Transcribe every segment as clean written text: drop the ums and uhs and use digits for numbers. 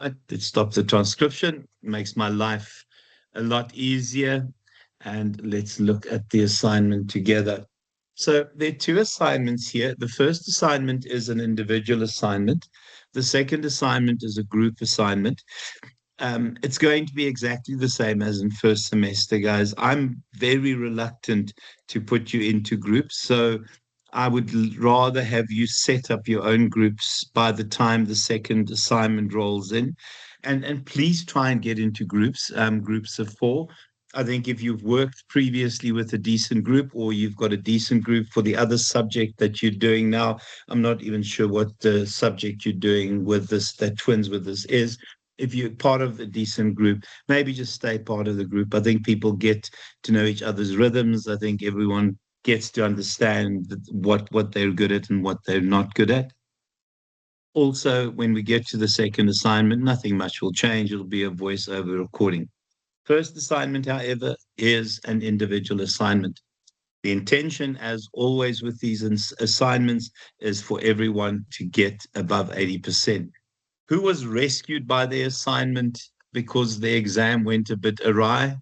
It stops the transcription, makes my life a lot easier. And let's look at the assignment together. So there are two assignments here. The first assignment is an individual assignment. The second assignment is a group assignment. It's going to be exactly the same as in first semester, guys. I'm very reluctant to put you into groups. So I would rather have you set up your own groups by the time the second assignment rolls in. And please try and get into groups, groups of four. I think if you've worked previously with a decent group or you've got a decent group for the other subject that you're doing now, I'm not even sure what the subject you're doing with this, that twins with this is. If you're part of a decent group, maybe just stay part of the group. I think people get to know each other's rhythms. I think everyone gets to understand what they're good at and what they're not good at. Also, when we get to the second assignment, nothing much will change. It'll be a voiceover recording. First assignment, however, is an individual assignment. The intention, as always with these assignments, is for everyone to get above 80%. Who was rescued by their assignment because the exam went a bit awry?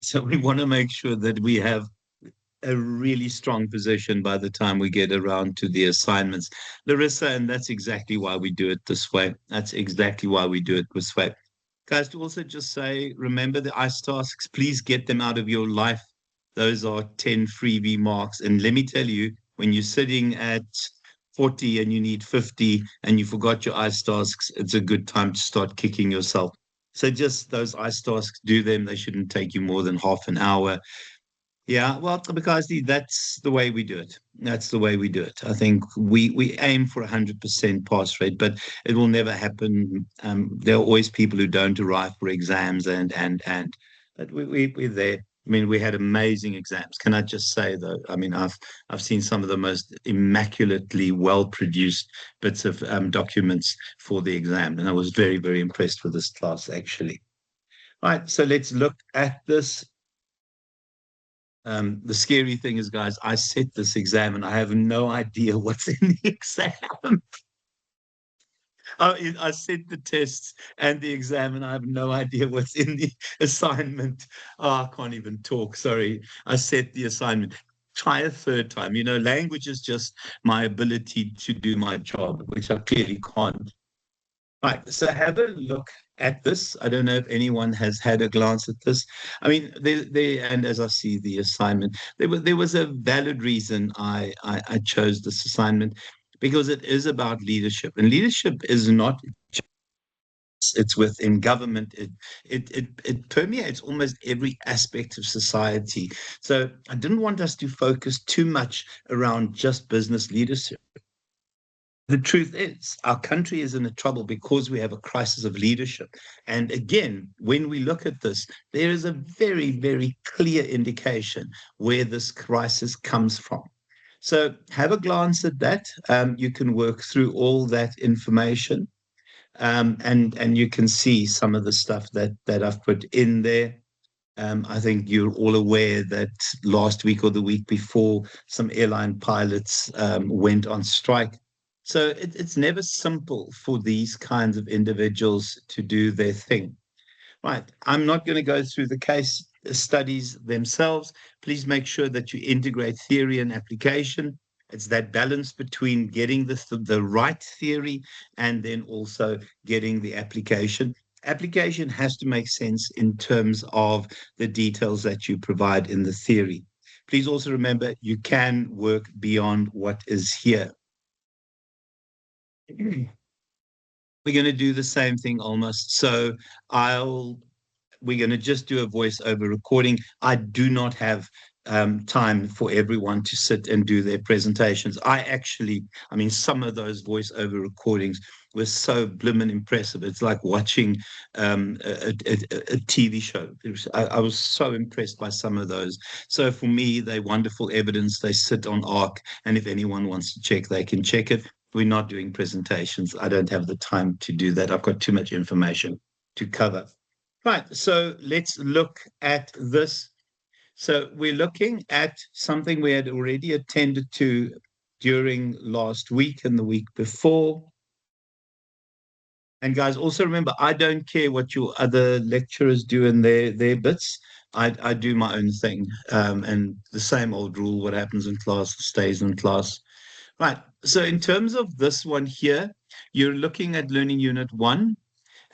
So we want to make sure that we have a really strong position by the time we get around to the assignments. Larissa, and that's exactly why we do it this way. That's exactly why we do it this way. Guys, to also just say, remember the ICE tasks, please get them out of your life. Those are 10 freebie marks. And let me tell you, when you're sitting at 40 and you need 50 and you forgot your ICE tasks, it's a good time to start kicking yourself. So just those ICE tasks, do them. They shouldn't take you more than half an hour. Yeah, well, because that's the way we do it. That's the way we do it. I think we aim for 100% pass rate, but it will never happen. There are always people who don't arrive for exams, and but we're there. I mean, we had amazing exams. Can I just say though? I mean, I've seen some of the most immaculately well produced bits of documents for the exam, and I was very, very impressed with this class actually. All right, so let's look at this. The scary thing is, guys, I set this exam and I have no idea what's in the exam. I set the tests and the exam and I have no idea what's in the assignment. Oh, I can't even talk. Sorry. I set the assignment. Try a third time. You know, language is just my ability to do my job, which I clearly can't. Right. So have a look at this. I don't know if anyone has had a glance at this. I mean, and as I see the assignment, there was a valid reason I chose this assignment because it is about leadership, and leadership is not it's within government. It permeates almost every aspect of society. So I didn't want us to focus too much around just business leadership. The truth is, our country is in a trouble because we have a crisis of leadership. And again, when we look at this, there is a very, very clear indication where this crisis comes from. So have a glance at that. You can work through all that information, and you can see some of the stuff that I've put in there. I think you're all aware that last week or the week before, some airline pilots went on strike. So it's never simple for these kinds of individuals to do their thing. Right. I'm not going to go through the case studies themselves. Please make sure that you integrate theory and application. It's that balance between getting the right theory and then also getting the application. Application has to make sense in terms of the details that you provide in the theory. Please also remember you can work beyond what is here. We're going to do the same thing almost. So we're going to just do a voiceover recording. I do not have time for everyone to sit and do their presentations. I mean, some of those voiceover recordings were so blimmin' impressive. It's like watching a TV show. I was so impressed by some of those. So for me, they're wonderful evidence. They sit on ARC, and if anyone wants to check, they can check it. We're not doing presentations. I don't have the time to do that. I've got too much information to cover. Right, so let's look at this. So we're looking at something we had already attended to during last week and the week before. And guys, also remember, I don't care what your other lecturers do in their bits. I do my own thing. And the same old rule, what happens in class stays in class. Right. So in terms of this one here, you're looking at Learning Unit 1.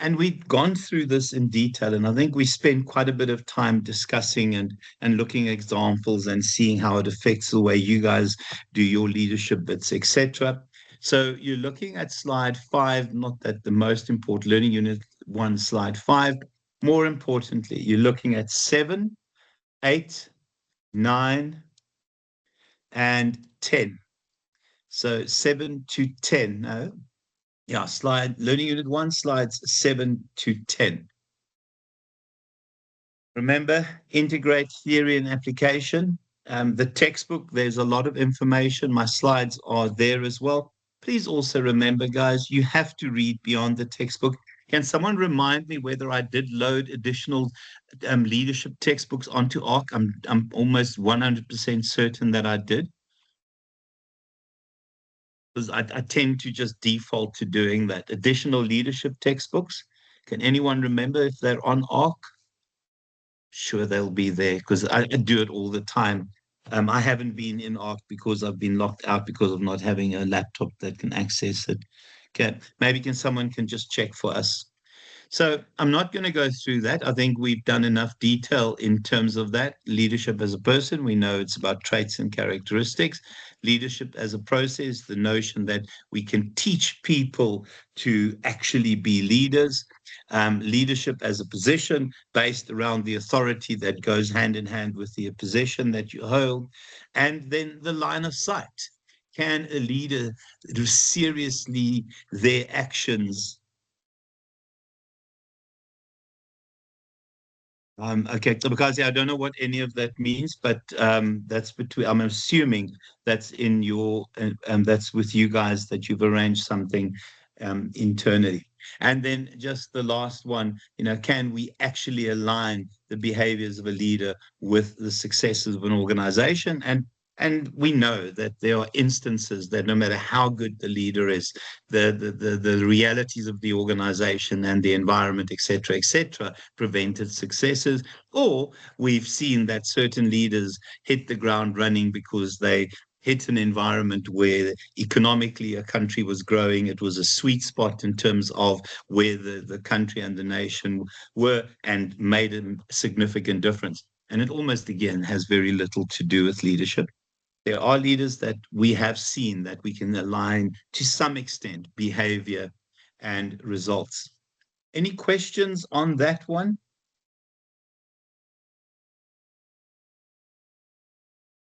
And we've gone through this in detail, and I think we spent quite a bit of time discussing and looking at examples and seeing how it affects the way you guys do your leadership bits, etc. So you're looking at slide 5, not that the most important, Learning Unit 1, slide 5. More importantly, you're looking at 7, 8, 9, and 10. So 7 to 10. No, yeah, Learning Unit 1, slides 7 to 10. Remember, integrate theory and application. The textbook, there's a lot of information. My slides are there as well. Please also remember, guys, you have to read beyond the textbook. Can someone remind me whether I did load additional leadership textbooks onto ARC? I'm almost 100% certain that I did, because I tend to just default to doing that. Additional leadership textbooks. Can anyone remember if they're on ARC? Sure, they'll be there because I do it all the time. I haven't been in ARC because I've been locked out because of not having a laptop that can access it. Okay, maybe someone can just check for us. So I'm not going to go through that. I think we've done enough detail in terms of that. Leadership as a person, we know it's about traits and characteristics. Leadership as a process, the notion that we can teach people to actually be leaders. Leadership as a position based around the authority that goes hand in hand with the position that you hold. And then the line of sight. Can a leader do seriously their actions? Okay, so because I don't know what any of that means, but that's between. I'm assuming that's in your, that's with you guys that you've arranged something internally. And then just the last one, can we actually align the behaviors of a leader with the successes of an organization? And we know that there are instances that no matter how good the leader is, the realities of the organization and the environment, et cetera, prevented successes. Or we've seen that certain leaders hit the ground running because they hit an environment where economically a country was growing. It was a sweet spot in terms of where the country and the nation were, and made a significant difference. And it almost, again, has very little to do with leadership. There are leaders that we have seen that we can align to some extent behavior and results. Any questions on that one?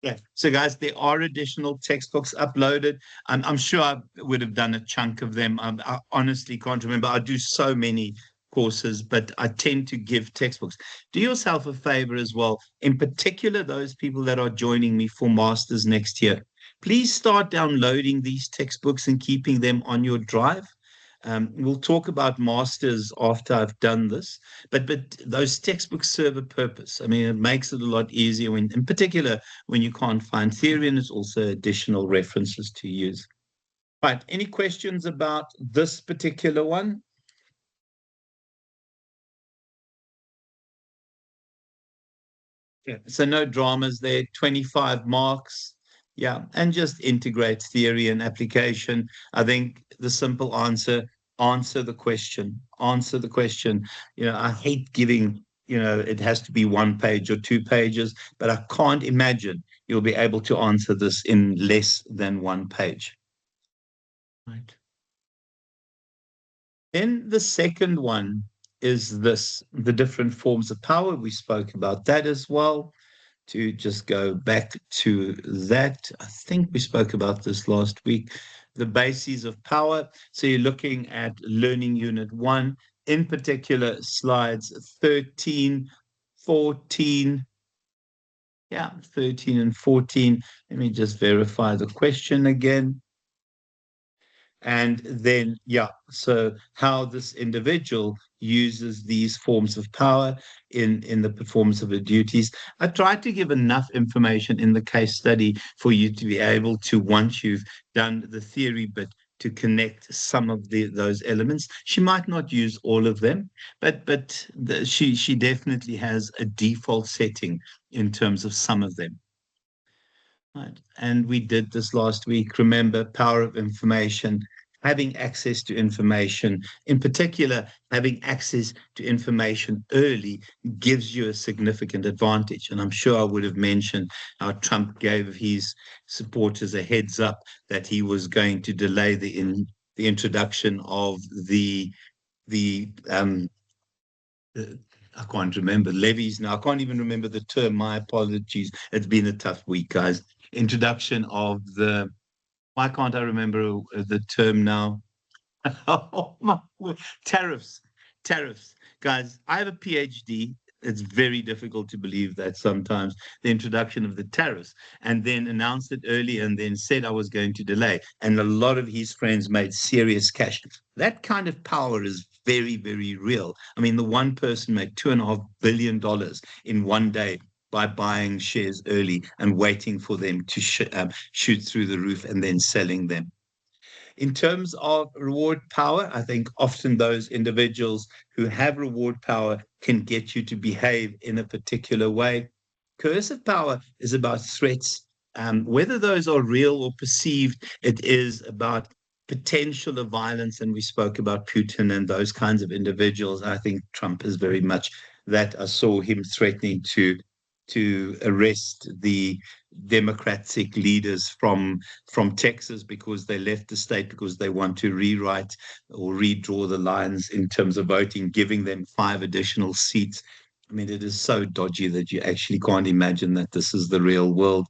Yeah. So, guys, there are additional textbooks uploaded. I'm sure I would have done a chunk of them. I honestly can't remember. I do so many courses, but I tend to give textbooks. Do yourself a favor as well, in particular, those people that are joining me for masters next year. Please start downloading these textbooks and keeping them on your drive. We'll talk about masters after I've done this, but those textbooks serve a purpose. I mean, it makes it a lot easier when, in particular, when you can't find theory, and it's also additional references to use. Right. Any questions about this particular one? Yeah. So no dramas there. 25 marks. Yeah, and just integrate theory and application. I think the simple answer the question. Answer the question. I hate giving, it has to be 1 page or 2 pages, but I can't imagine you'll be able to answer this in less than 1 page. Right. Then the second one is this, the different forms of power. We spoke about that as well. To just go back to that, I think we spoke about this last week, the bases of power. So you're looking at Learning Unit 1, in particular, slides 13, 14. Yeah, 13 and 14. Let me just verify the question again. And then, yeah, so how this individual uses these forms of power in the performance of the duties. I tried to give enough information in the case study for you to be able to, once you've done the theory bit, to connect some of those elements. She might not use all of them, but she definitely has a default setting in terms of some of them. Right. And we did this last week. Remember, power of information, having access to information, in particular, having access to information early gives you a significant advantage. And I'm sure I would have mentioned how Trump gave his supporters a heads up that he was going to delay the introduction of the I can't remember levies now. I can't even remember the term. My apologies. It's been a tough week, guys. Introduction of the. Why can't I remember the term now? Oh my word. Tariffs. Tariffs. Guys, I have a PhD. It's very difficult to believe that sometimes the introduction of the tariffs and then announced it early and then said I was going to delay. And a lot of his friends made serious cash. That kind of power is very, very real. I mean, the one person made $2.5 billion in one day by buying shares early and waiting for them to shoot through the roof and then selling them. In terms of reward power, I think often those individuals who have reward power can get you to behave in a particular way. Coercive power is about threats. Whether those are real or perceived, it is about potential of violence. And we spoke about Putin and those kinds of individuals. I think Trump is very much that. I saw him threatening to arrest the Democratic leaders from Texas because they left the state because they want to rewrite or redraw the lines in terms of voting, giving them 5 additional seats. I mean, it is so dodgy that you actually can't imagine that this is the real world.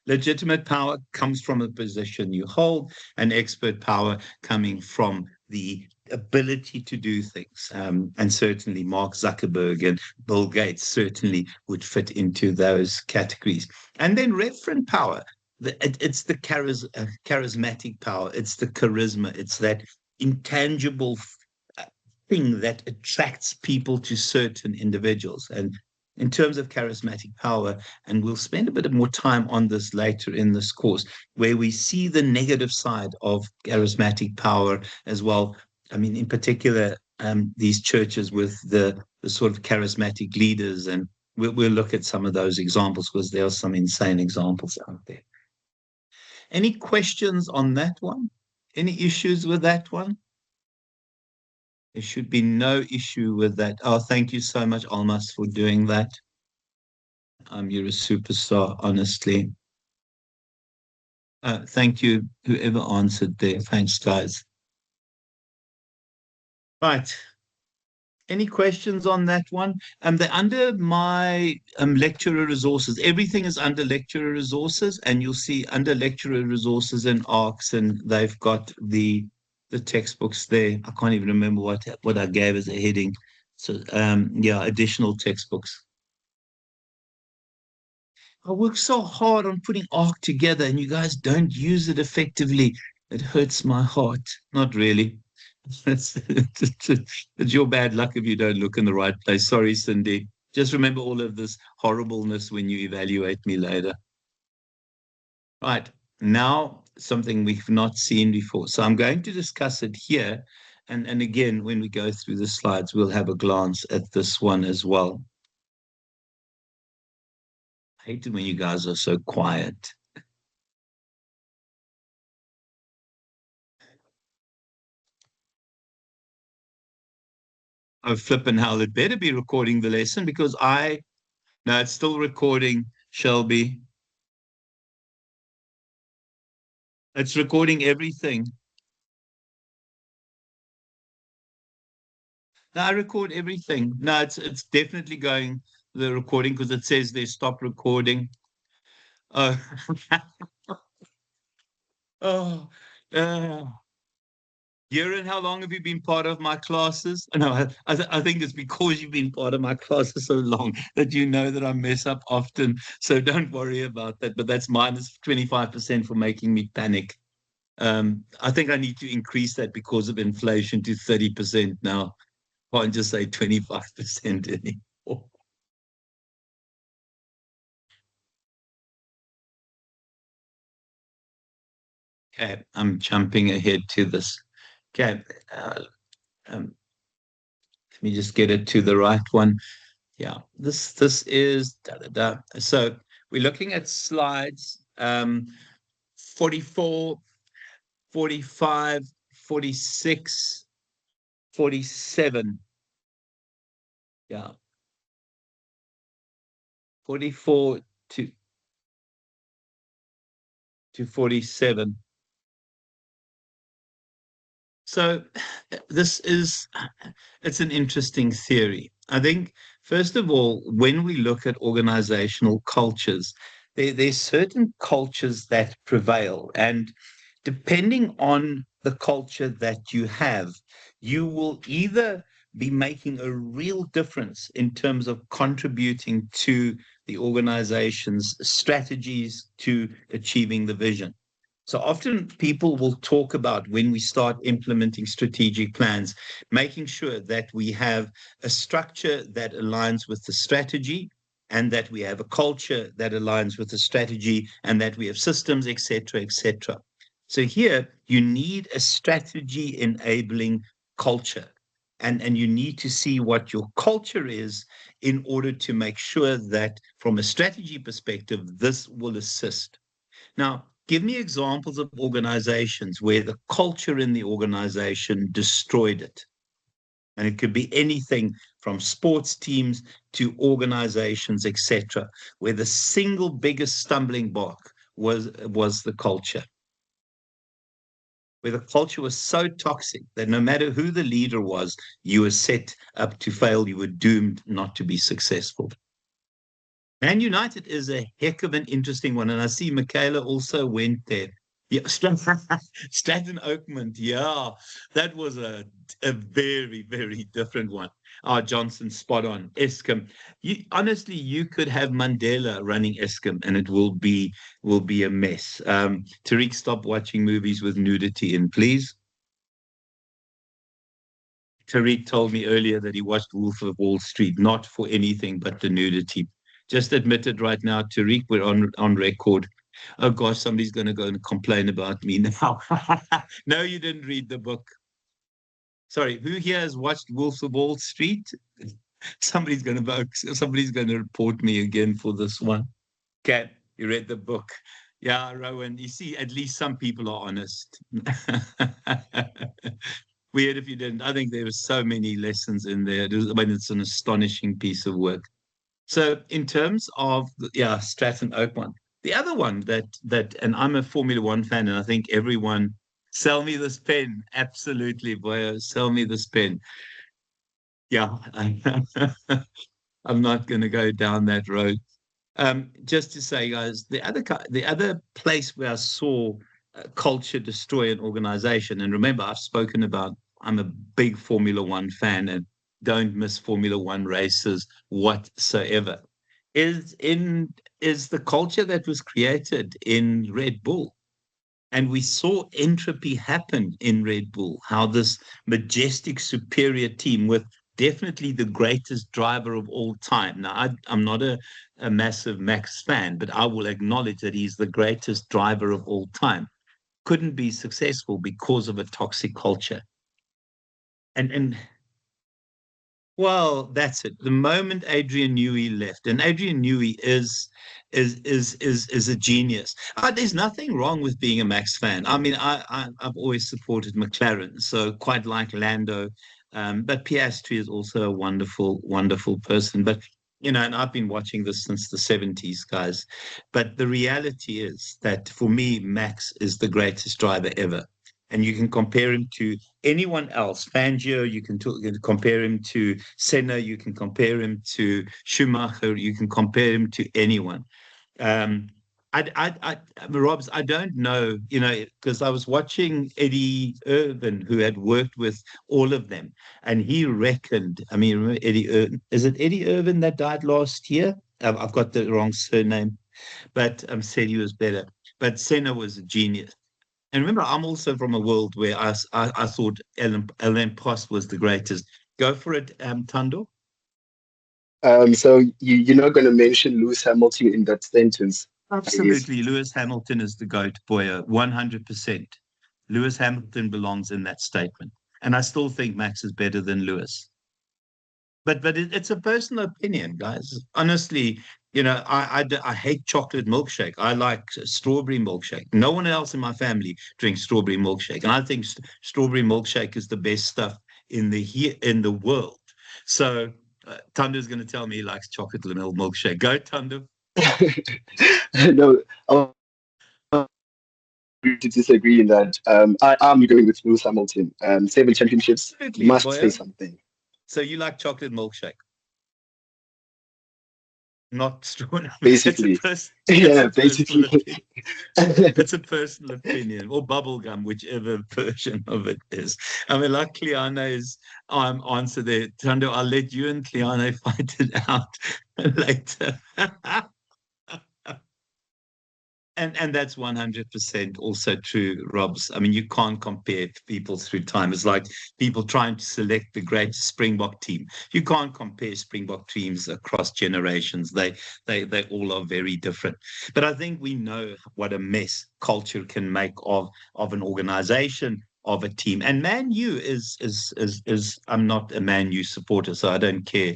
Legitimate power comes from a position you hold, and expert power coming from the ability to do things. And certainly Mark Zuckerberg and Bill Gates certainly would fit into those categories. And then referent power, it's the charismatic power, it's the charisma, it's that intangible thing that attracts people to certain individuals. And in terms of charismatic power, and we'll spend a bit more time on this later in this course, where we see the negative side of charismatic power as well. I mean, in particular, these churches with the sort of charismatic leaders, and we'll look at some of those examples because there are some insane examples out there. Any questions on that one? Any issues with that one? There should be no issue with that. Oh, thank you so much, Almas, for doing that. You're a superstar, honestly. Thank you, whoever answered there. Thanks, guys. Right. Any questions on that one? They're under my lecturer resources. Everything is under lecturer resources, and you'll see under lecturer resources and ARCs, and they've got the textbooks there. I can't even remember what I gave as a heading. So yeah, additional textbooks. I work so hard on putting ARC together, and you guys don't use it effectively. It hurts my heart. Not really. It's your bad luck if you don't look in the right place. Sorry, Cindy. Just remember all of this horribleness when you evaluate me later. Right. Now, something we've not seen before. So I'm going to discuss it here. And again, when we go through the slides, we'll have a glance at this one as well. I hate it when you guys are so quiet. Oh, flipping hell, it better be recording the lesson because no, it's still recording, Shelby. It's recording everything. No, I record everything. No, it's definitely going the recording because it says they stop recording. Oh, oh, uh, Kieran, how long have you been part of my classes? No, I think it's because you've been part of my classes so long that you know that I mess up often. So don't worry about that. But that's minus 25% for making me panic. I think I need to increase that because of inflation to 30% now. I can't just say 25% anymore. Okay, I'm jumping ahead to this. Okay, um, let me just get it to the right one. Yeah, this is da, da, da. So we're looking at slides 44, 45, 46, 47. Yeah, 44 to 47. So this is it's an interesting theory. I think, first of all, when we look at organizational cultures, there's certain cultures that prevail. And depending on the culture that you have, you will either be making a real difference in terms of contributing to the organization's strategies to achieving the vision. So often people will talk about when we start implementing strategic plans, making sure that we have a structure that aligns with the strategy and that we have a culture that aligns with the strategy and that we have systems, etc., etc. So here you need a strategy enabling culture. And you need to see what your culture is in order to make sure that from a strategy perspective, this will assist. Now, give me examples of organizations where the culture in the organization destroyed it. And it could be anything from sports teams to organizations, etc., where the single biggest stumbling block was the culture, where the culture was so toxic that no matter who the leader was, you were set up to fail, you were doomed not to be successful. Man United is a heck of an interesting one. And I see Michaela also went there. Yeah, Stratton Oakmont. Yeah, that was a very, very different one. Johnson, spot on. Eskom. Honestly, you could have Mandela running Eskom and it will be a mess. Tariq, stop watching movies with nudity in, please. Tariq told me earlier that he watched Wolf of Wall Street, not for anything but the nudity. Just admitted right now, Tariq, we're on record. Oh gosh, somebody's going to go and complain about me now. No, you didn't read the book. Sorry, who here has watched Wolf of Wall Street? Somebody's going to report me again for this one. Okay, you read the book. Yeah, Rowan, you see, at least some people are honest. Weird if you didn't. I think there were so many lessons in there. It's an astonishing piece of work. So in terms of Stratton Oakmont, the other one and I'm a Formula One fan, and I think everyone sell me this pen. Absolutely, boy, sell me this pen. Yeah, I'm not going to go down that road. Just to say, guys, the other place where I saw culture destroy an organization, and remember, I've spoken about I'm a big Formula One fan and don't miss Formula One races whatsoever. Is the culture that was created in Red Bull. And we saw entropy happen in Red Bull, how this majestic, superior team with definitely the greatest driver of all time. Now, I'm not a massive Max fan, but I will acknowledge that he's the greatest driver of all time. Couldn't be successful because of a toxic culture. And well, that's it. The moment Adrian Newey left, and Adrian Newey is a genius. There's nothing wrong with being a Max fan. I mean, I've always supported McLaren, so quite like Lando. But Piastri is also a wonderful, wonderful person. But and I've been watching this since the 70s, guys. But the reality is that for me, Max is the greatest driver ever. And you can compare him to anyone else. Fangio, you can compare him to Senna, you can compare him to Schumacher, you can compare him to anyone. Um, Robs, I don't know, because I was watching Eddie Irvin, who had worked with all of them, and he reckoned. I mean, remember Eddie Irvin? Is it Eddie Irvin that died last year? I've got the wrong surname, but said he was better. But Senna was a genius. And remember, I'm also from a world where I thought Ellen Post was the greatest. Go for it, Tando. So you're not going to mention Lewis Hamilton in that sentence. I guess. Absolutely. Lewis Hamilton is the GOAT, boy, 100%. Lewis Hamilton belongs in that statement. And I still think Max is better than Lewis. But it's a personal opinion, guys. Honestly, I hate chocolate milkshake. I like strawberry milkshake. No one else in my family drinks strawberry milkshake, and I think strawberry milkshake is the best stuff in the world. So Tunder's going to tell me he likes chocolate milkshake. Go, Tunder. No, I'll agree to disagree in that. I am going with Lewis Hamilton. 7 championships Absolutely, must say boy. something. So you like chocolate milkshake, not strawberry. It's a Basically, person. It's yeah, a personal basically. opinion. It's a personal opinion, or bubblegum, whichever version of it is. I mean, like Cleane's answer there, Tando, I'll let you and Cleane fight it out later. And that's 100% also true, Robs. I mean, you can't compare people through time. It's like people trying to select the greatest Springbok team. You can't compare Springbok teams across generations. They all are very different. But I think we know what a mess culture can make of an organization, of a team. And Man U is I'm not a Man U supporter, so I don't care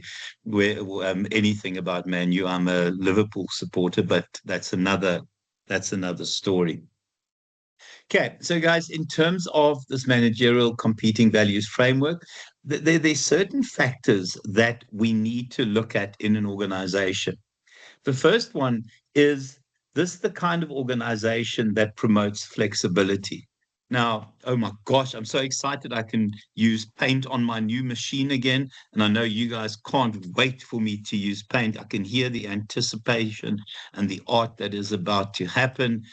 anything about Man U. I'm a Liverpool supporter, but that's another story. Okay, so guys, in terms of this managerial competing values framework, there's certain factors that we need to look at in an organization. The first one is this the kind of organization that promotes flexibility. Now, oh my gosh, I'm so excited I can use Paint on my new machine again. And I know you guys can't wait for me to use Paint. I can hear the anticipation and the art that is about to happen.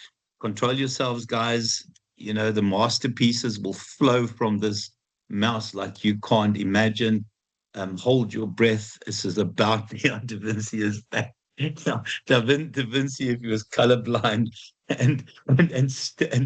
Control yourselves, guys. The masterpieces will flow from this mouse like you can't imagine. Hold your breath. This is about Leon Da Vinci is back. Da Vinci, if he was colorblind and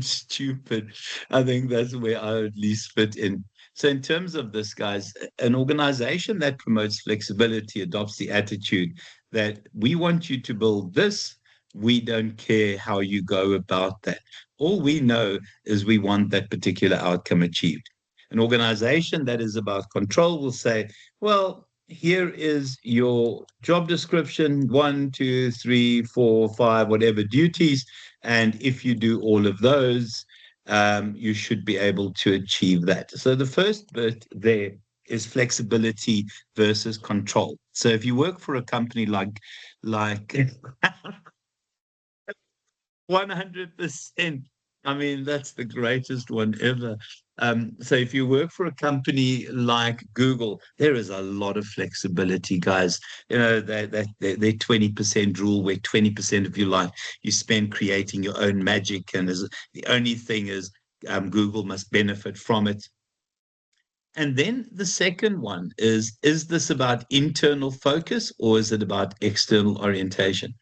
stupid, I think that's where I would least fit in. So, in terms of this, guys, an organization that promotes flexibility adopts the attitude that we want you to build this. We don't care how you go about that. All we know is we want that particular outcome achieved. An organization that is about control will say, well, here is your job description 1, 2, 3, 4, 5, whatever duties. And if you do all of those, you should be able to achieve that. So the first bit there is flexibility versus control. So if you work for a company like 100%. I mean, that's the greatest one ever. So if you work for a company like Google, there is a lot of flexibility, guys. Their 20% rule, where 20% of your life you spend creating your own magic, and the only thing is Google must benefit from it. And then the second one is this about internal focus or is it about external orientation?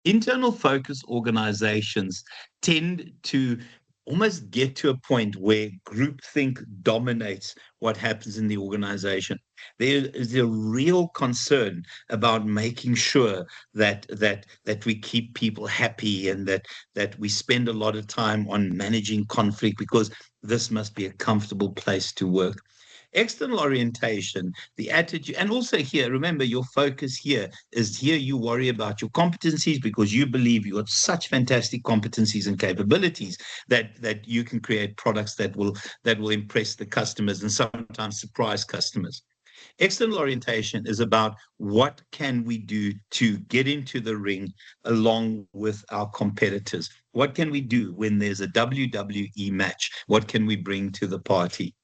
Internal focus organizations tend to almost get to a point where groupthink dominates what happens in the organization. There is a real concern about making sure that we keep people happy and that we spend a lot of time on managing conflict because this must be a comfortable place to work. External orientation, the attitude, and also here, remember your focus here you worry about your competencies because you believe you got such fantastic competencies and capabilities that you can create products that will impress the customers and sometimes surprise customers. External orientation is about what can we do to get into the ring along with our competitors. What can we do when there's a WWE match? What can we bring to the party?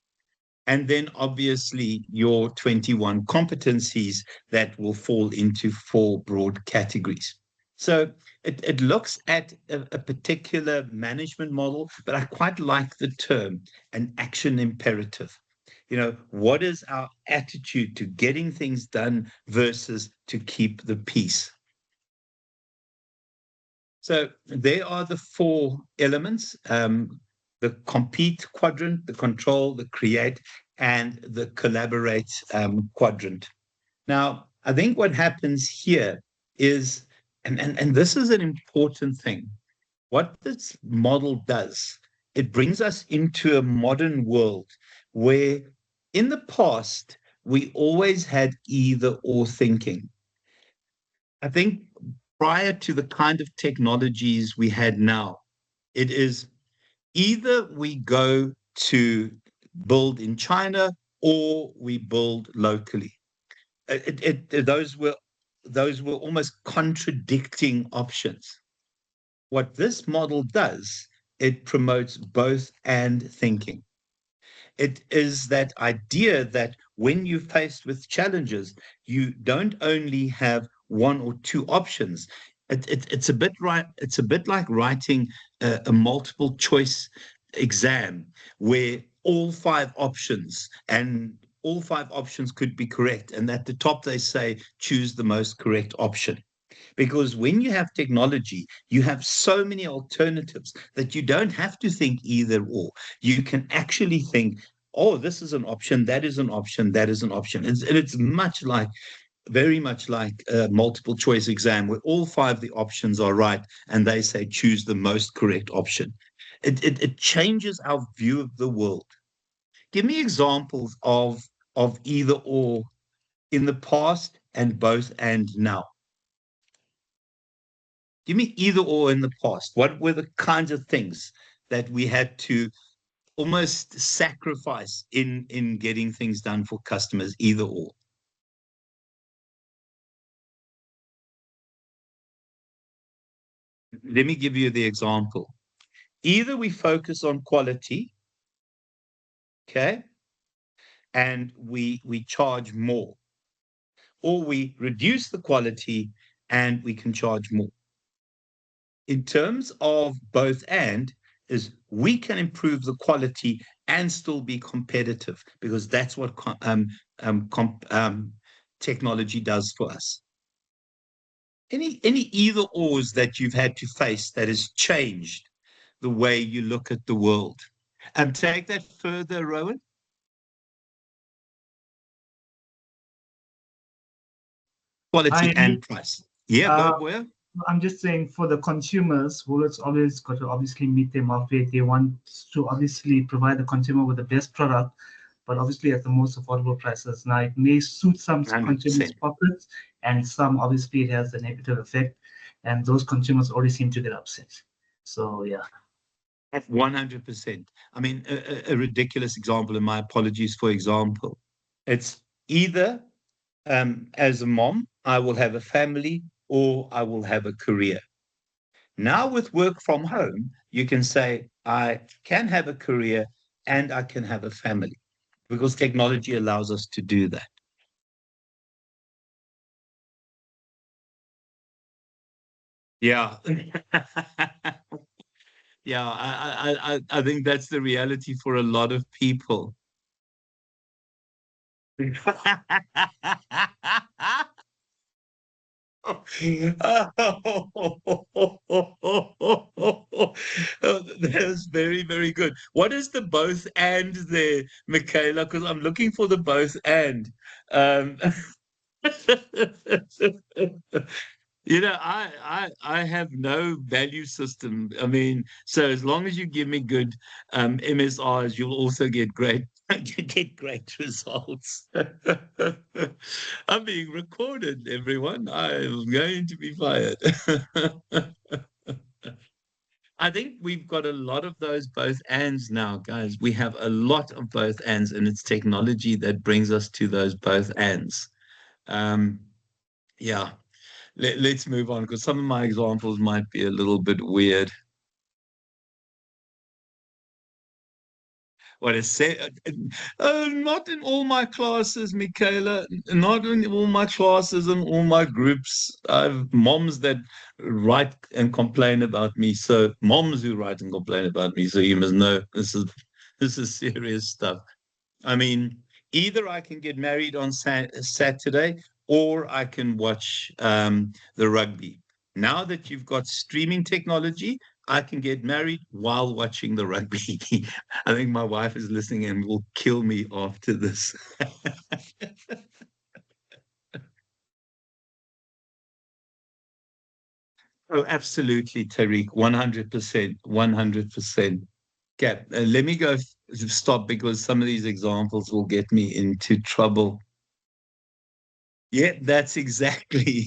And then obviously your 21 competencies that will fall into four broad categories. So it looks at a particular management model, but I quite like the term an action imperative. What is our attitude to getting things done versus to keep the peace? So there are the four elements, the compete quadrant, the control, the create, and the collaborate quadrant. Now, I think what happens here is And this is an important thing. What this model does, it brings us into a modern world where in the past, we always had either or thinking. I think prior to the kind of technologies we had now, it is either we go to build in China or we build locally. Those were almost contradicting options. What this model does, it promotes both and thinking. It is that idea that when you're faced with challenges, you don't only have one or two options. It's a bit right. It's a bit like writing a multiple choice exam where all five options could be correct, and at the top they say choose the most correct option. Because when you have technology, you have so many alternatives that you don't have to think either or. You can actually think, oh, this is an option, that is an option, that is an option. It's much like, very much like a multiple choice exam where all five of the options are right and they say choose the most correct option. It changes our view of the world. Give me examples of either or in the past and both and now. Give me either or in the past. What were the kinds of things that we had to almost sacrifice in getting things done for customers, either or? Let me give you the example. Either we focus on quality, okay, and we charge more, or we reduce the quality and we can charge more. In terms of both and, is we can improve the quality and still be competitive because that's what technology does for us. Any either ors that you've had to face that has changed the way you look at the world? And take that further, Rowan. Quality I and price. Yeah, go uh, Boya. I'm just saying for the consumers, Woolworths always got to obviously meet them halfway. They want to obviously provide the consumer with the best product, but obviously at the most affordable prices. Now it may suit some consumers' 100%. pockets, and some obviously it has a negative effect, and those consumers always seem to get upset. So yeah. 100%. I mean, a ridiculous example, and my apologies for example. It's either as a mom, I will have a family or I will have a career. Now, with work from home, you can say, I can have a career and I can have a family because technology allows us to do that. Yeah. Yeah, I think that's the reality for a lot of people. That's very, very good. What is the both and there, Michaela? Because I'm looking for the both and. Um, I have no value system. I mean, so as long as you give me good MSRs, you'll also get great get great results. I'm being recorded, everyone. I'm going to be fired. I think we've got a lot of those both ands now, guys. We have a lot of both ands, and it's technology that brings us to those both ands. Um, yeah, let's move on because some of my examples might be a little bit weird. What is said? Not in all my classes, Michaela. Not in all my classes and all my groups. I've moms that write and complain about me. So moms who write and complain about me. So you must know this is serious stuff. I mean, either I can get married on Saturday or I can watch the rugby. Now that you've got streaming technology, I can get married while watching the rugby. I think my wife is listening and will kill me after this. Oh, absolutely, Tariq. 100%. 100%. Okay, let me go stop because some of these examples will get me into trouble. Yeah, that's exactly.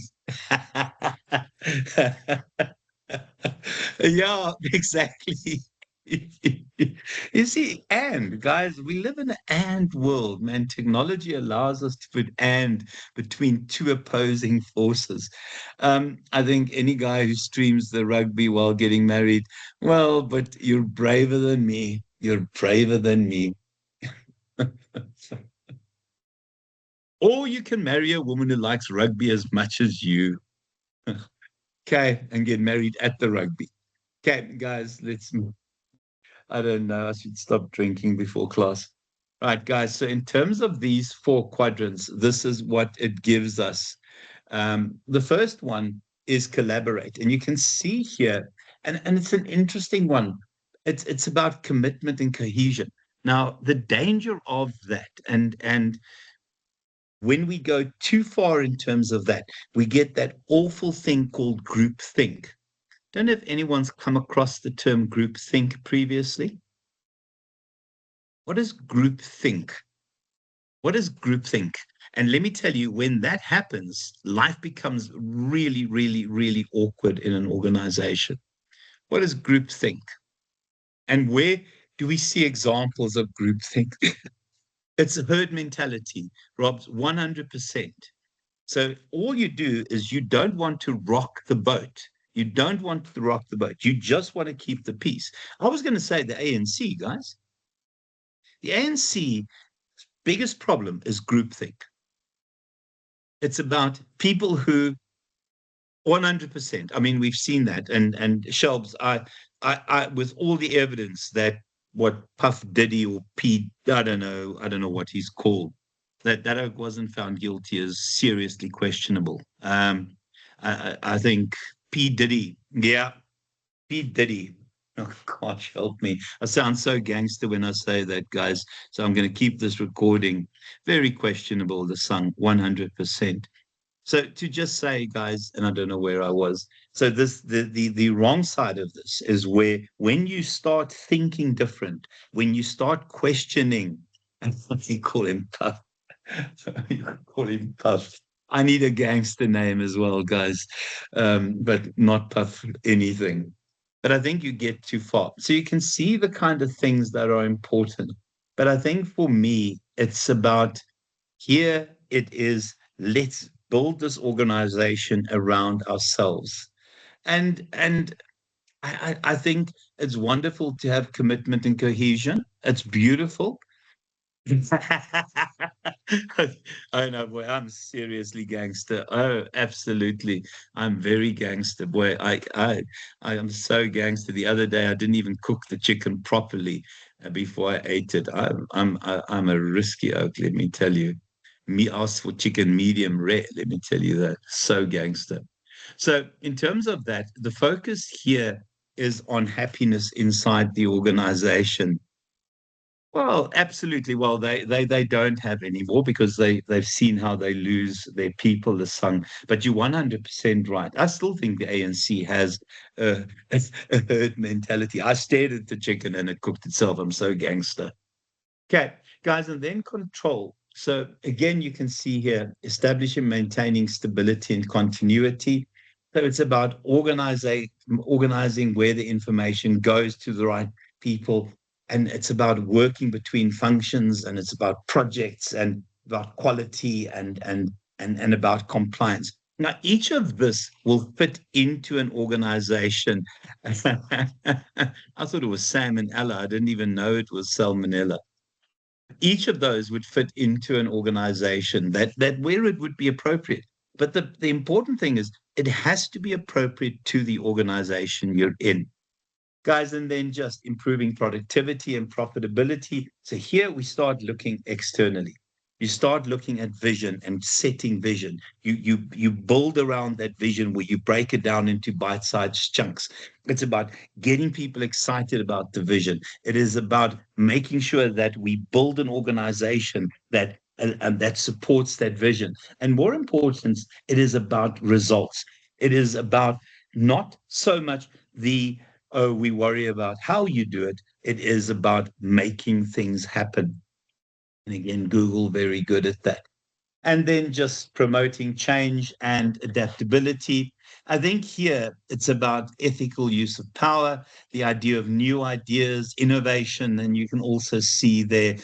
Yeah, exactly. You see, and guys, we live in an and world, man. Technology allows us to put and between two opposing forces. I think any guy who streams the rugby while getting married, well, but you're braver than me. You're braver than me. Or you can marry a woman who likes rugby as much as you. Okay, and get married at the rugby. Okay, guys, I don't know. I should stop drinking before class. Right, guys. So, in terms of these four quadrants, this is what it gives us. The first one is collaborate. And you can see here, and it's an interesting one. It's about commitment and cohesion. Now, the danger of that, and when we go too far in terms of that, we get that awful thing called group think. Don't know if anyone's come across the term group think previously. What is group think? What is group think? And let me tell you, when that happens, life becomes really, really, really awkward in an organization. What is group think? And where do we see examples of group think? It's herd mentality, Rob's 100%. So all you do is you don't want to rock the boat. You don't want to rock the boat. You just want to keep the peace. I was going to say the ANC, guys. The ANC biggest problem is groupthink. It's about people who 100%. I mean, we've seen that, and Shelbs, with all the evidence that what Puff Diddy or P, I don't know what he's called, that wasn't found guilty is seriously questionable. I think P Diddy, yeah, P Diddy. Oh, gosh, help me. I sound so gangster when I say that, guys. So I'm going to keep this recording. Very questionable, the song, 100%. So to just say, guys, and I don't know where I was. So the wrong side of this is where when you start thinking different, when you start questioning, and you call him Puff, you call him Puff. I need a gangster name as well, guys, but not Puff anything. But I think you get too far. So you can see the kind of things that are important. But I think for me, it's about here it is, let's build this organization around ourselves. And I think it's wonderful to have commitment and cohesion. It's beautiful. I know, boy, I'm seriously gangster. Oh, absolutely. I'm very gangster, boy. I am so gangster. The other day, I didn't even cook the chicken properly before I ate it. I'm a risky oak, let me tell you. Me asked for chicken medium rare, let me tell you that. So gangster. So, in terms of that, the focus here is on happiness inside the organization. Well, absolutely. Well, they don't have anymore because they've seen how they lose their people, the sung. But you're 100% right. I still think the ANC has a herd mentality. I stared at the chicken and it cooked itself. I'm so gangster. Okay, guys, and then control. So again, you can see here establishing, maintaining stability and continuity. So it's about organizing where the information goes to the right people, and it's about working between functions, and it's about projects and about quality and about compliance. Now, each of this will fit into an organization. I thought it was salmonella. I didn't even know it was salmonella. Each of those would fit into an organization that where it would be appropriate. But the important thing is it has to be appropriate to the organization you're in, guys. And then just improving productivity and profitability. So here we start looking externally. You start looking at vision and setting vision. You build around that vision where you break it down into bite-sized chunks. It's about getting people excited about the vision. It is about making sure that we build an organization that supports that vision. And more important, it is about results. It is about not so much we worry about how you do it. It is about making things happen. And again, Google, very good at that. And then just promoting change and adaptability. I think here it's about ethical use of power, the idea of new ideas, innovation, and you can also see there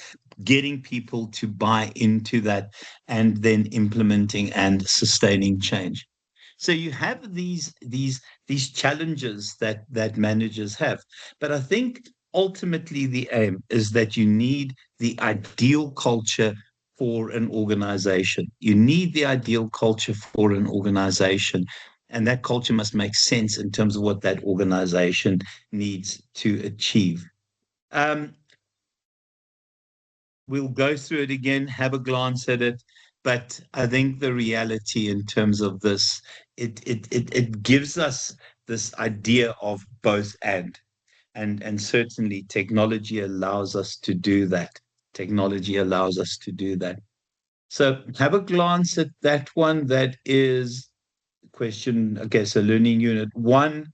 getting people to buy into that and then implementing and sustaining change. So you have these challenges that managers have, but I think ultimately the aim is that you need the ideal culture for an organization. You need the ideal culture for an organization, and that culture must make sense in terms of what that organization needs to achieve. Um, we'll go through it again, have a glance at it. But I think the reality in terms of this, it gives us this idea of both and certainly technology allows us to do that. Technology allows us to do that. So have a glance at that one. That is question, okay, so learning unit 1,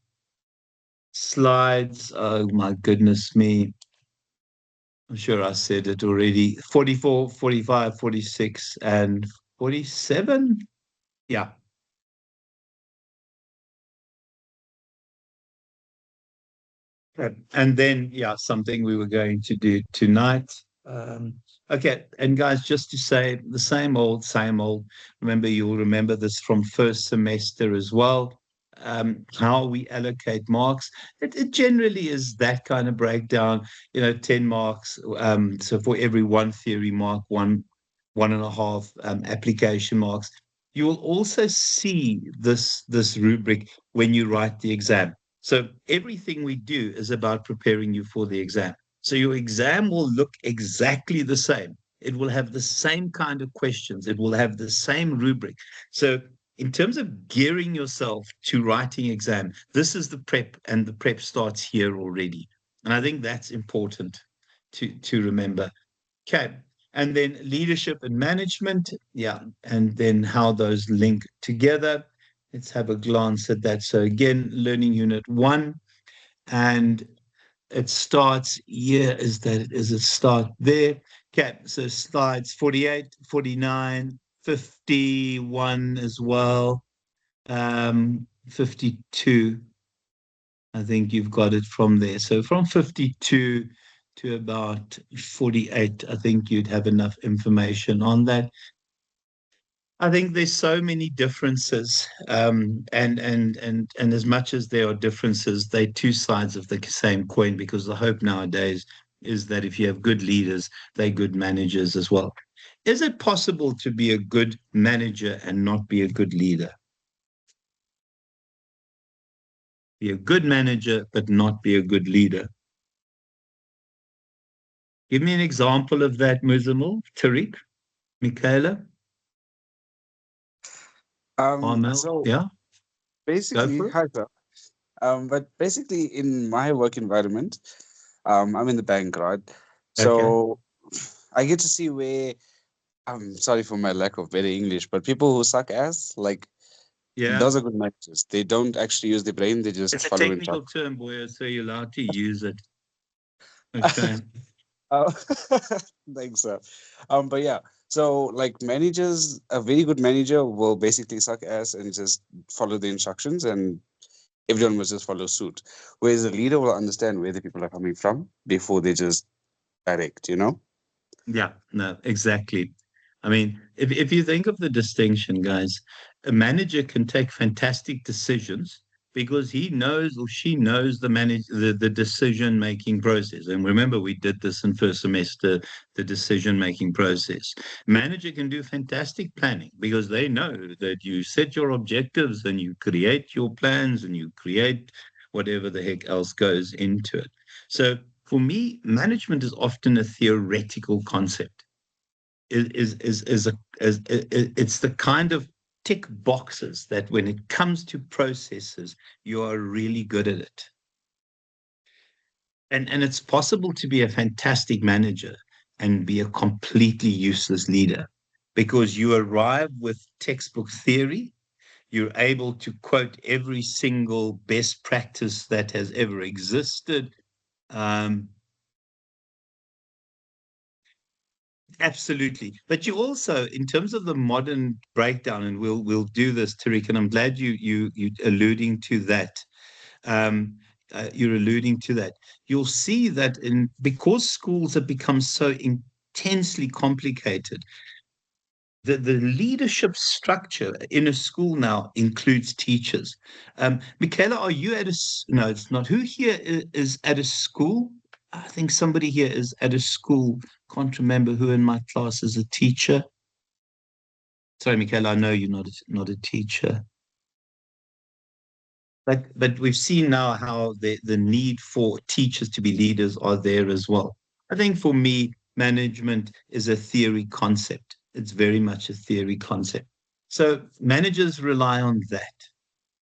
slides. Oh my goodness me. I'm sure I said it already. 44, 45, 46, and 47. Yeah. Okay. And then, yeah, something we were going to do tonight. Um, okay. And guys, just to say the same old, same old. Remember, you'll remember this from first semester as well. How we allocate marks. It generally is that kind of breakdown, 10 marks. So for every one theory mark, one and a half application marks. You will also see this rubric when you write the exam. So everything we do is about preparing you for the exam. So your exam will look exactly the same. It will have the same kind of questions. It will have the same rubric. So in terms of gearing yourself to writing exam, this is the prep, and the prep starts here already. And I think that's important to remember. Okay. And then leadership and management. Yeah. And then how those link together. Let's have a glance at that. So again, learning unit 1, and it starts here. Is it start there? Okay, so slides 48, 49, 51 as well. 52. I think you've got it from there. So from 52 to about 48, I think you'd have enough information on that. I think there's so many differences, and as much as there are differences, they're two sides of the same coin. Because the hope nowadays is that if you have good leaders, they're good managers as well. Is it possible to be a good manager and not be a good leader? Be a good manager but not be a good leader. Give me an example of that, Muzamil, Tariq, Michaela, Armel. So Yeah, go basically, for it. hi sir. But basically, in my work environment, I'm in the bank, right? Okay. So I get to see where I'm sorry for my lack of better English, but people who suck ass, like Yeah. those are good managers. They don't actually use their brain; they It's just a follow technical instructions. term, boy, so you're allowed to use it. Okay. Uh, Thanks, sir. But yeah, so like managers, a very good manager will basically suck ass and just follow the instructions, and everyone will just follow suit. Whereas a leader will understand where the people are coming from before they just direct, you know? Yeah, no, exactly. I mean, if you think of the distinction, guys, a manager can take fantastic decisions because he knows or she knows the decision making process. And remember, we did this in first semester, the decision making process. Manager can do fantastic planning because they know that you set your objectives and you create your plans and you create whatever the heck else goes into it. So for me, management is often a theoretical concept. It's the kind of tick boxes that when it comes to processes, you are really good at it. And it's possible to be a fantastic manager and be a completely useless leader because you arrive with textbook theory, You're able to quote every single best practice that has ever existed. Absolutely. But you also, in terms of the modern breakdown, and we'll do this, Tariq, and I'm glad you alluding to that. You're alluding to that. You'll see that because schools have become so intensely complicated, the leadership structure in a school now includes teachers. Michaela, are you at no, it's not. Who here is at a school? I think somebody here is at a school. Can't remember who in my class is a teacher. Sorry, Michaela, I know you're not a teacher. But we've seen now how the need for teachers to be leaders are there as well. I think for me, management is a theory concept. It's very much a theory concept. So managers rely on that.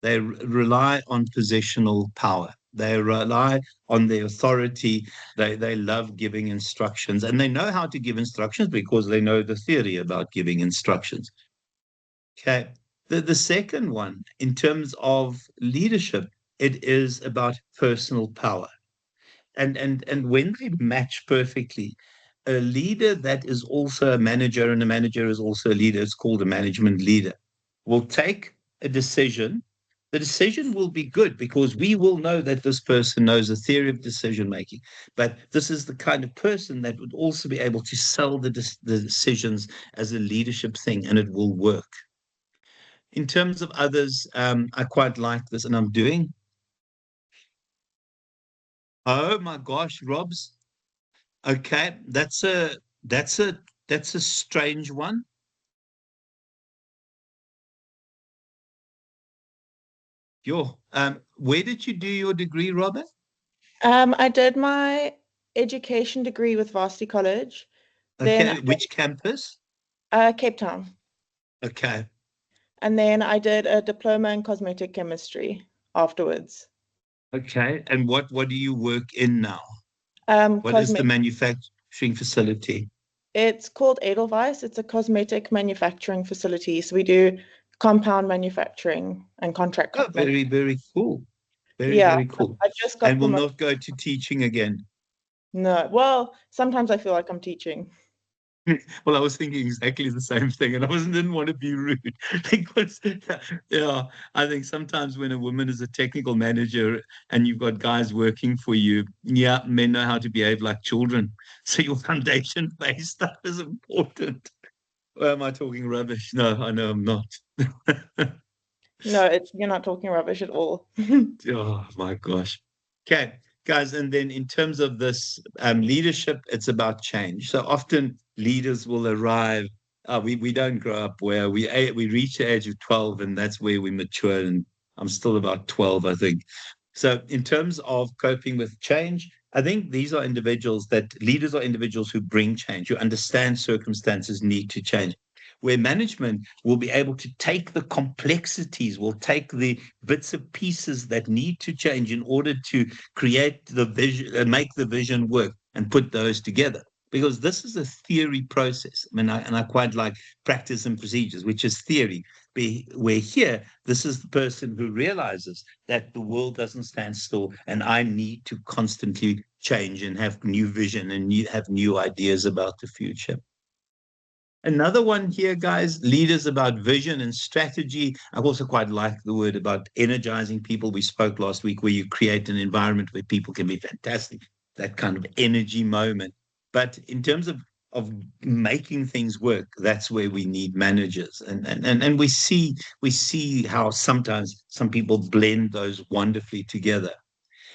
They rely on positional power. They rely on their authority. They love giving instructions, and they know how to give instructions because they know the theory about giving instructions. Okay. The second one, in terms of leadership, it is about personal power. And when they match perfectly, a leader that is also a manager and a manager is also a leader, it's called a management leader, will take a decision. The decision will be good because we will know that this person knows the theory of decision making. But this is the kind of person that would also be able to sell the decisions as a leadership thing, and it will work. In terms of others, I quite like this, and I'm doing. Oh my gosh, Rob's. Okay, that's a that's a strange one. Yo, where did you do your degree, Robert? I did my education degree with Varsity College. Okay, Then which campus? Cape Town. Okay. And then I did a diploma in cosmetic chemistry afterwards. Okay. And what do you work in now? What is the manufacturing facility? It's called Edelweiss. It's a cosmetic manufacturing facility. So we do compound manufacturing and contract. Oh, very, very cool. Very, Yeah, very cool. I just got and will not go to teaching again. No. Well, sometimes I feel like I'm teaching. Well, I was thinking exactly the same thing, and I didn't want to be rude because, yeah, I think sometimes when a woman is a technical manager and you've got guys working for you, yeah, men know how to behave like children. So your foundation-based stuff is important. Or am I talking rubbish? No, I know I'm not. No, you're not talking rubbish at all. Oh my gosh. Okay, guys, and then in terms of this leadership, it's about change. So often leaders will arrive. We don't grow up where we reach the age of 12, and that's where we mature. And I'm still about 12, I think. So in terms of coping with change, I think these are leaders are individuals who bring change, who understand circumstances need to change, where management will be able to take the complexities, will take the bits and pieces that need to change in order to create the vision and make the vision work and put those together. Because this is a theory process. I mean, I quite like practice and procedures, which is theory. Where here, this is the person who realizes that the world doesn't stand still and I need to constantly change and have new vision and have new ideas about the future. Another one here, guys, leaders about vision and strategy. I also quite like the word about energizing people. We spoke last week where you create an environment where people can be fantastic, that kind of energy moment. But in terms of making things work, that's where we need managers. And we see how sometimes some people blend those wonderfully together.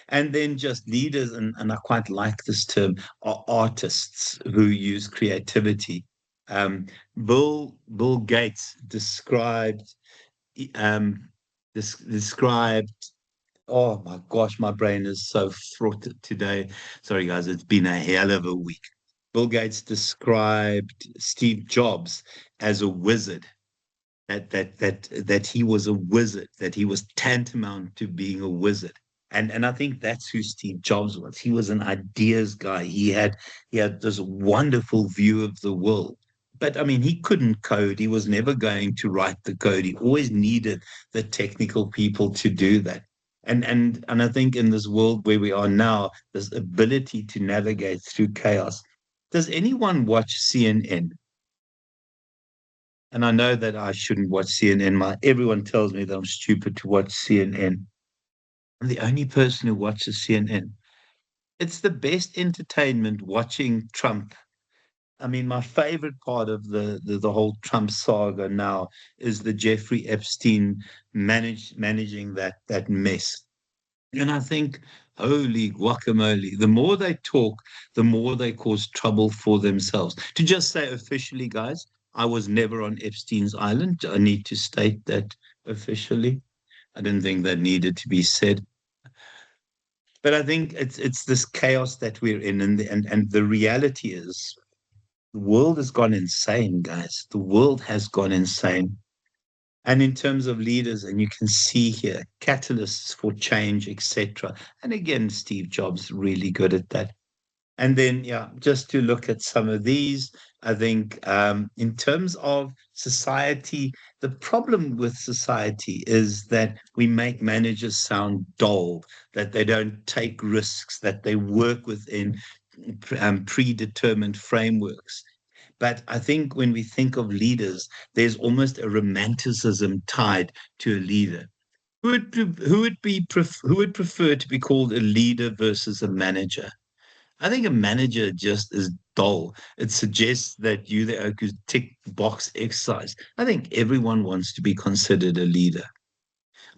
And then just leaders, and I quite like this term, are artists who use creativity. Bill Gates described um, described. Oh my gosh, my brain is so fraught today. Sorry, guys, it's been a hell of a week. Bill Gates described Steve Jobs as a wizard. That he was a wizard. That he was tantamount to being a wizard. And I think that's who Steve Jobs was. He was an ideas guy. He had this wonderful view of the world. But I mean, he couldn't code. He was never going to write the code. He always needed the technical people to do that. And I think in this world where we are now, this ability to navigate through chaos. Does anyone watch CNN? And I know that I shouldn't watch CNN. Everyone tells me that I'm stupid to watch CNN. I'm the only person who watches CNN. It's the best entertainment watching Trump. I mean, my favorite part of the whole Trump saga now is the Jeffrey Epstein managing that mess. And I think, holy guacamole, the more they talk, the more they cause trouble for themselves. To just say officially, guys, I was never on Epstein's Island. I need to state that officially. I didn't think that needed to be said. But I think it's this chaos that we're in, and the reality is the world has gone insane, guys. The world has gone insane. And in terms of leaders, and you can see here catalysts for change, etc. And again, Steve Jobs really good at that. And then, yeah, just to look at some of these, I think in terms of society, the problem with society is that we make managers sound dull, that they don't take risks, that they work within predetermined frameworks. But I think when we think of leaders, there's almost a romanticism tied to a leader. Who would prefer to be called a leader versus a manager? I think a manager just is dull. It suggests that you there could tick box exercise. I think everyone wants to be considered a leader.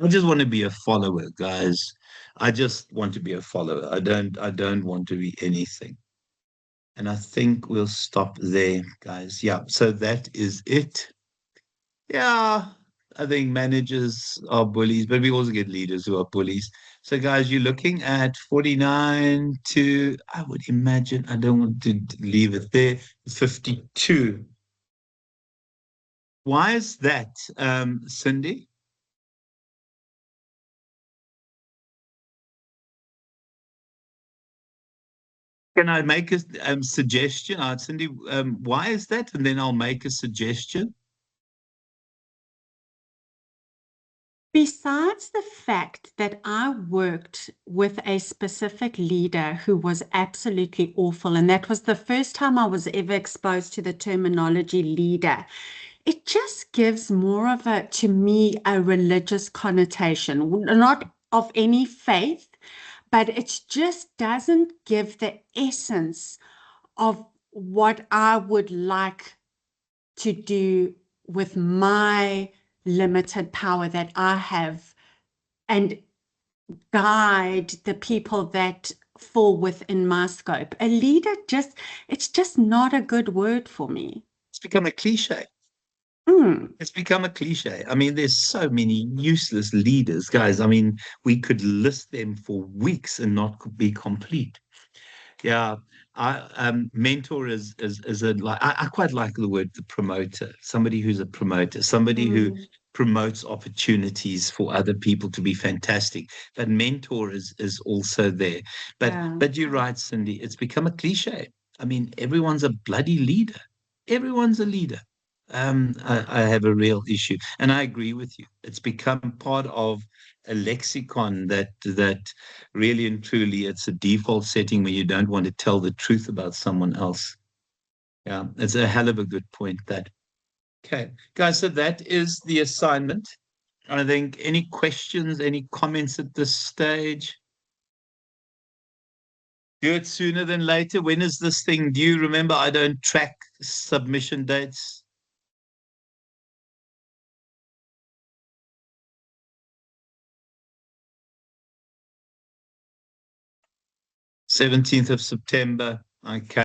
I just want to be a follower, guys. I just want to be a follower. I don't want to be anything. And I think we'll stop there, guys. Yeah, so that is it. Yeah, I think managers are bullies, but we also get leaders who are bullies. So, guys, you're looking at 49 to, I would imagine, I don't want to leave it there, 52. Why is that, Cindy? Can I make a suggestion? Cindy, why is that? And then I'll make a suggestion. Besides the fact that I worked with a specific leader who was absolutely awful, and that was the first time I was ever exposed to the terminology leader, it just gives more of a, to me, a religious connotation, not of any faith, but it just doesn't give the essence of what I would like to do with my limited power that I have and guide the people that fall within my scope. A leader it's just not a good word for me. It's become a cliche. It's become a cliche. I mean, there's so many useless leaders, guys. I mean, we could list them for weeks and not be complete. Yeah, I mentor is a like I quite like the word the promoter, somebody who's a promoter, somebody who promotes opportunities for other people to be fantastic. But mentor is also there. But you're right, Cindy, it's become a cliche. I mean, everyone's a bloody leader. Everyone's a leader. I have a real issue, and I agree with you. It's become part of a lexicon that really and truly it's a default setting where you don't want to tell the truth about someone else. Yeah, it's a hell of a good point that. Okay, guys, so that is the assignment. I think any questions, any comments at this stage? Do it sooner than later. When is this thing due? Remember, I don't track submission dates. 17th of September. Okay.